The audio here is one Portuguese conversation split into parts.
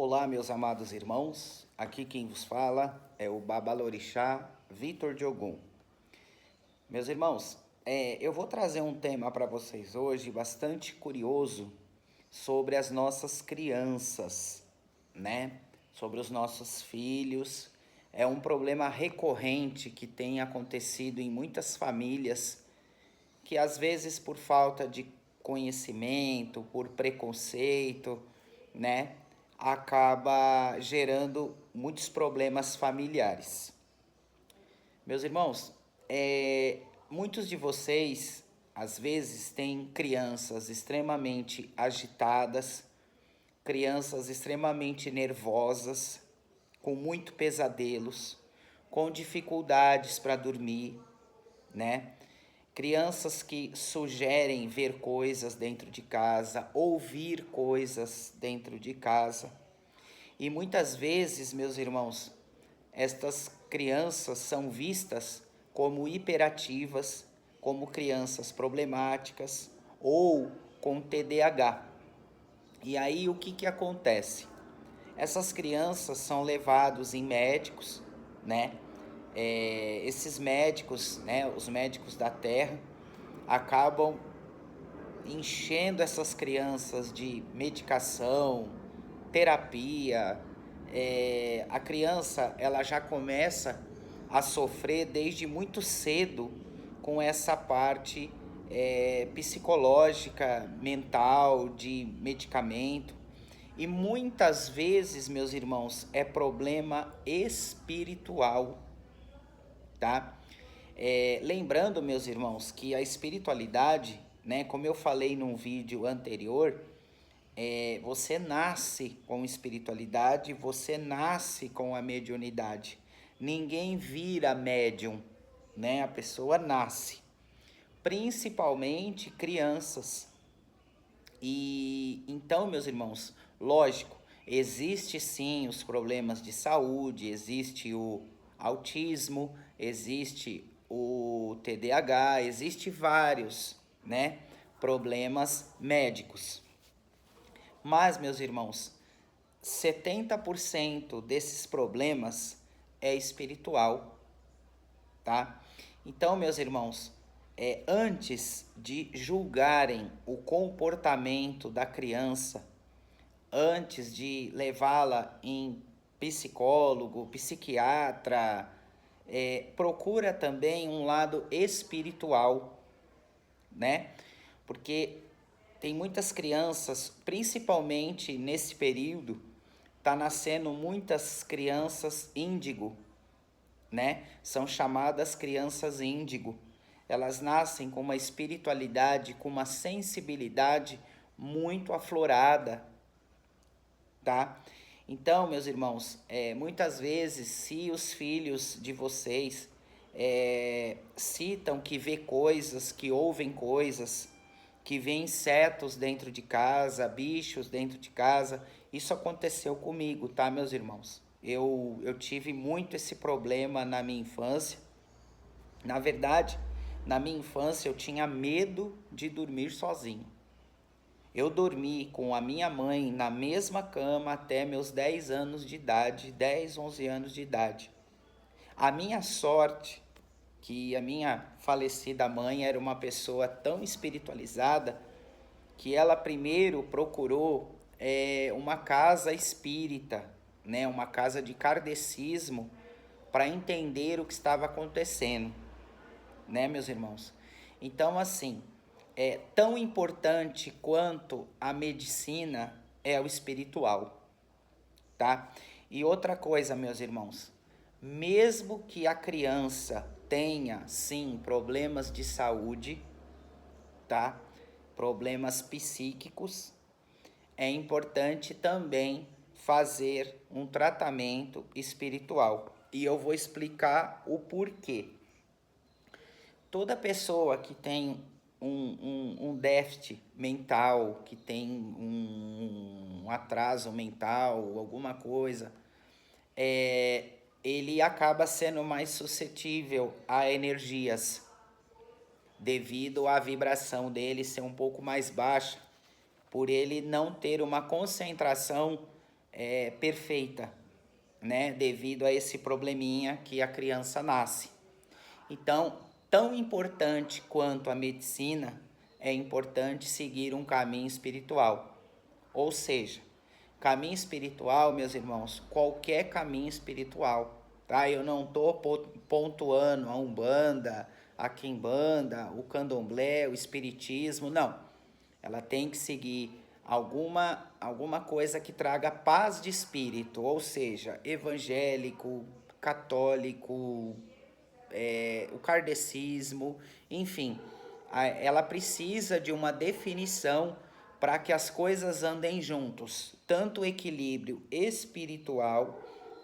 Olá, meus amados irmãos. Aqui quem vos fala é o Babalorixá Vitor Diogun. Meus irmãos, eu vou trazer um tema para vocês hoje bastante curioso sobre as nossas crianças, né? Sobre os nossos filhos. É um problema recorrente que tem acontecido em muitas famílias que às vezes por falta de conhecimento, por preconceito, né, acaba gerando muitos problemas familiares. Meus irmãos, muitos de vocês às vezes têm crianças extremamente agitadas, crianças extremamente nervosas, com muito pesadelos, com dificuldades para dormir, né? Crianças que sugerem ver coisas dentro de casa, ouvir coisas dentro de casa. E muitas vezes, meus irmãos, estas crianças são vistas como hiperativas, como crianças problemáticas ou com TDAH. E aí o que acontece? Essas crianças são levados em médicos, né? Esses médicos, né, os médicos da terra, acabam enchendo essas crianças de medicação, terapia. A criança ela já começa a sofrer desde muito cedo com essa parte psicológica, mental, de medicamento. E muitas vezes, meus irmãos, é problema espiritual, tá? Lembrando, meus irmãos, que a espiritualidade, né, como eu falei num vídeo anterior, você nasce com espiritualidade, você nasce com a mediunidade. Ninguém vira médium, né? A pessoa nasce. Principalmente crianças. E então, meus irmãos, lógico, existe sim os problemas de saúde, existe o autismo, existe o TDAH, existe vários, né, problemas médicos. Mas, meus irmãos, 70% desses problemas é espiritual, tá? Então, meus irmãos, antes de julgarem o comportamento da criança, antes de levá-la em psicólogo, psiquiatra, procura também um lado espiritual, né? Porque tem muitas crianças, principalmente nesse período, tá nascendo muitas crianças índigo, né? São chamadas crianças índigo. Elas nascem com uma espiritualidade, com uma sensibilidade muito aflorada, tá? Então, meus irmãos, muitas vezes, se os filhos de vocês citam que vê coisas, que ouvem coisas, que vê insetos dentro de casa, bichos dentro de casa, isso aconteceu comigo, tá, meus irmãos? Eu tive muito esse problema na minha infância. Na verdade, na minha infância eu tinha medo de dormir sozinho. Eu dormi com a minha mãe na mesma cama até meus 10 anos de idade, 10, 11 anos de idade. A minha sorte, que a minha falecida mãe era uma pessoa tão espiritualizada, que ela primeiro procurou uma casa espírita, né, uma casa de kardecismo, para entender o que estava acontecendo, né, meus irmãos? Então, assim, tão importante quanto a medicina é o espiritual, tá? E outra coisa, meus irmãos, mesmo que a criança tenha, sim, problemas de saúde, tá? Problemas psíquicos, é importante também fazer um tratamento espiritual. E eu vou explicar o porquê. Toda pessoa que tem um déficit mental, que tem um atraso mental, alguma coisa, ele acaba sendo mais suscetível a energias, devido à vibração dele ser um pouco mais baixa, por ele não ter uma concentração perfeita, né? Devido a esse probleminha que a criança nasce. Então, tão importante quanto a medicina, é importante seguir um caminho espiritual. Ou seja, caminho espiritual, meus irmãos, qualquer caminho espiritual, tá? Eu não estou pontuando a Umbanda, a Quimbanda, o Candomblé, o Espiritismo, não. Ela tem que seguir alguma coisa que traga paz de espírito, ou seja, evangélico, católico, o kardecismo, enfim, ela precisa de uma definição para que as coisas andem juntos, tanto o equilíbrio espiritual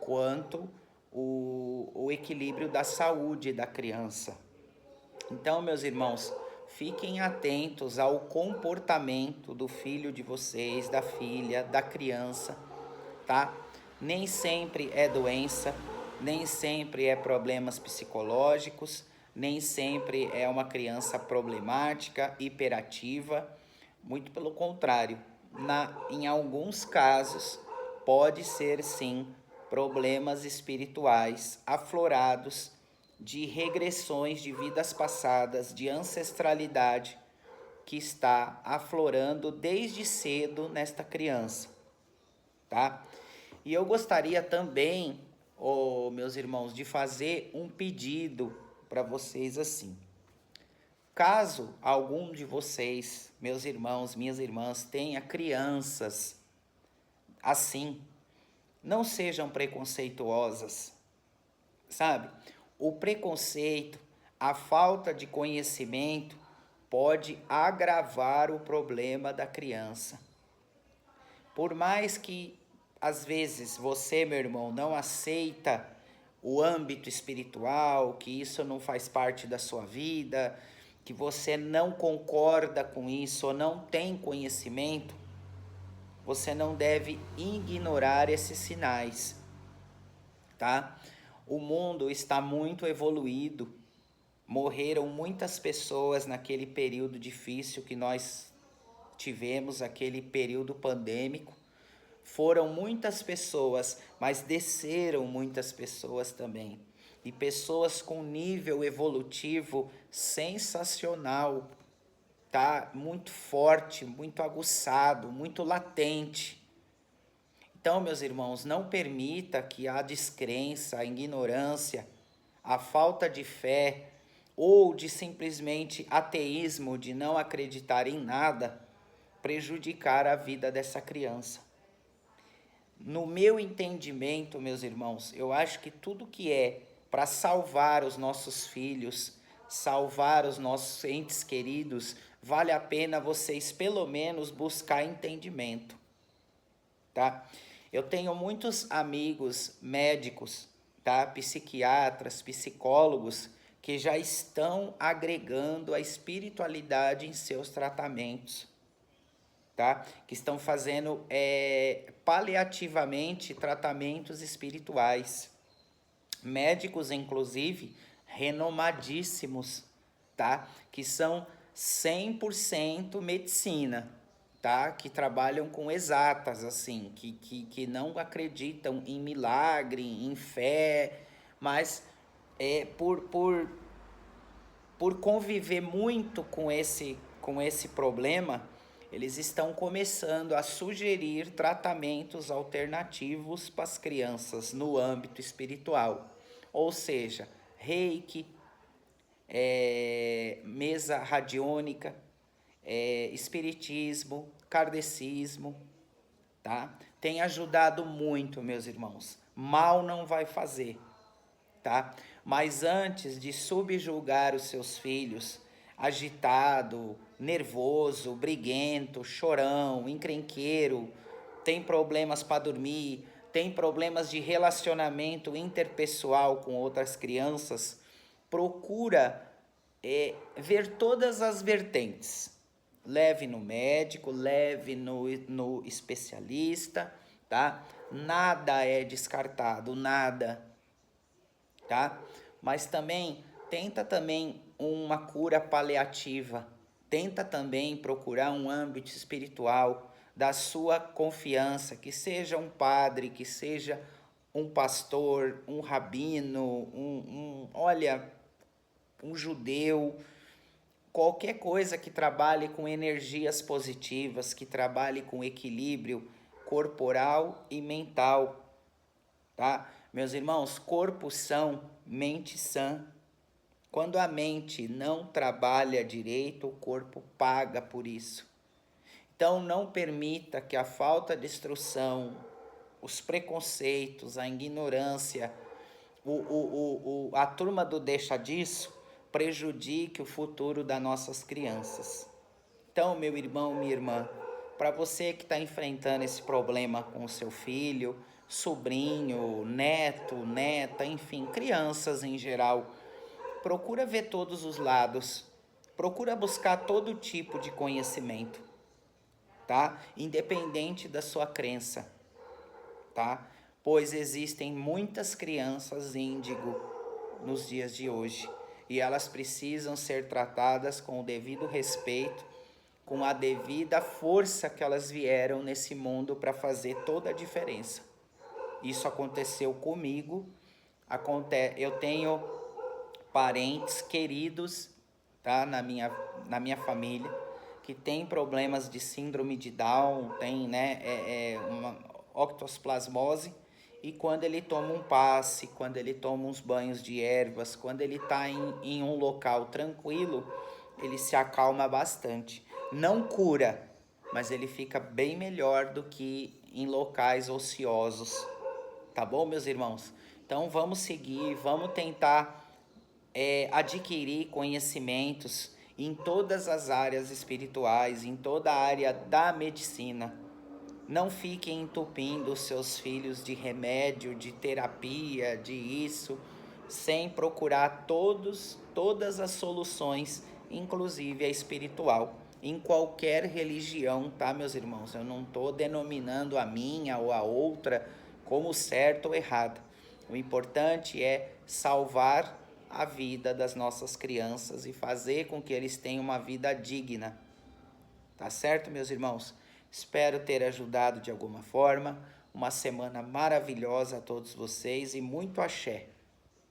quanto o equilíbrio da saúde da criança. Então, meus irmãos, fiquem atentos ao comportamento do filho de vocês, da filha, da criança, tá? Nem sempre é doença, nem sempre é problemas psicológicos, nem sempre é uma criança problemática, hiperativa. Muito pelo contrário, em alguns casos, pode ser sim problemas espirituais aflorados de regressões de vidas passadas, de ancestralidade que está aflorando desde cedo nesta criança, tá? E eu gostaria também, meus irmãos, de fazer um pedido para vocês assim. Caso algum de vocês, meus irmãos, minhas irmãs, tenha crianças assim, não sejam preconceituosas, sabe? O preconceito, a falta de conhecimento pode agravar o problema da criança. Por mais que às vezes você, meu irmão, não aceita o âmbito espiritual, que isso não faz parte da sua vida, que você não concorda com isso ou não tem conhecimento, você não deve ignorar esses sinais, tá? O mundo está muito evoluído, morreram muitas pessoas naquele período difícil que nós tivemos, aquele período pandêmico. Foram muitas pessoas, mas desceram muitas pessoas também. E pessoas com nível evolutivo sensacional, tá? Muito forte, muito aguçado, muito latente. Então, meus irmãos, não permita que a descrença, a ignorância, a falta de fé ou de simplesmente ateísmo, de não acreditar em nada, prejudicar a vida dessa criança. No meu entendimento, meus irmãos, eu acho que tudo que é para salvar os nossos filhos, salvar os nossos entes queridos, vale a pena vocês pelo menos buscar entendimento, tá? Eu tenho muitos amigos médicos, tá? Psiquiatras, psicólogos, que já estão agregando a espiritualidade em seus tratamentos, tá? Que estão fazendo paliativamente tratamentos espirituais. Médicos, inclusive, renomadíssimos, tá? Que são 100% medicina, tá? Que trabalham com exatas, assim, que não acreditam em milagre, em fé, mas por conviver muito com esse problema, eles estão começando a sugerir tratamentos alternativos para as crianças no âmbito espiritual. Ou seja, reiki, mesa radiônica, espiritismo, kardecismo, tá? Tem ajudado muito, meus irmãos. Mal não vai fazer, tá? Mas antes de subjugar os seus filhos, agitado, nervoso, briguento, chorão, encrenqueiro, tem problemas para dormir, tem problemas de relacionamento interpessoal com outras crianças, procura ver todas as vertentes. Leve no médico, leve no especialista, tá? Nada é descartado, nada, tá? Mas também tenta também uma cura paliativa, tenta também procurar um âmbito espiritual, da sua confiança, que seja um padre, que seja um pastor, um rabino, olha, um judeu, qualquer coisa que trabalhe com energias positivas, que trabalhe com equilíbrio corporal e mental, tá? Meus irmãos, corpo são, mente sã. Quando a mente não trabalha direito, o corpo paga por isso. Então não permita que a falta de instrução, os preconceitos, a ignorância, a turma do deixa disso prejudique o futuro das nossas crianças. Então, meu irmão, minha irmã, para você que está enfrentando esse problema com o seu filho, sobrinho, neto, neta, enfim, crianças em geral, procura ver todos os lados, procura buscar todo tipo de conhecimento, tá? Independente da sua crença, tá? Pois existem muitas crianças índigo nos dias de hoje e elas precisam ser tratadas com o devido respeito, com a devida força que elas vieram nesse mundo para fazer toda a diferença. Isso aconteceu comigo, eu tenho parentes queridos, tá, na minha família, que tem problemas de síndrome de Down, tem, né, uma octosplasmose, e quando ele toma um passe, quando ele toma uns banhos de ervas, quando ele está em um local tranquilo, ele se acalma bastante. Não cura, mas ele fica bem melhor do que em locais ociosos. Tá bom, meus irmãos? Então vamos seguir, vamos tentar adquirir conhecimentos em todas as áreas espirituais, em toda a área da medicina. Não fiquem entupindo os seus filhos de remédio, de terapia, de isso, sem procurar todas as soluções, inclusive a espiritual, em qualquer religião, tá, meus irmãos? Eu não estou denominando a minha ou a outra como certo ou errado. O importante é salvar a vida das nossas crianças e fazer com que eles tenham uma vida digna. Tá certo, meus irmãos? Espero ter ajudado de alguma forma. Uma semana maravilhosa a todos vocês e muito axé.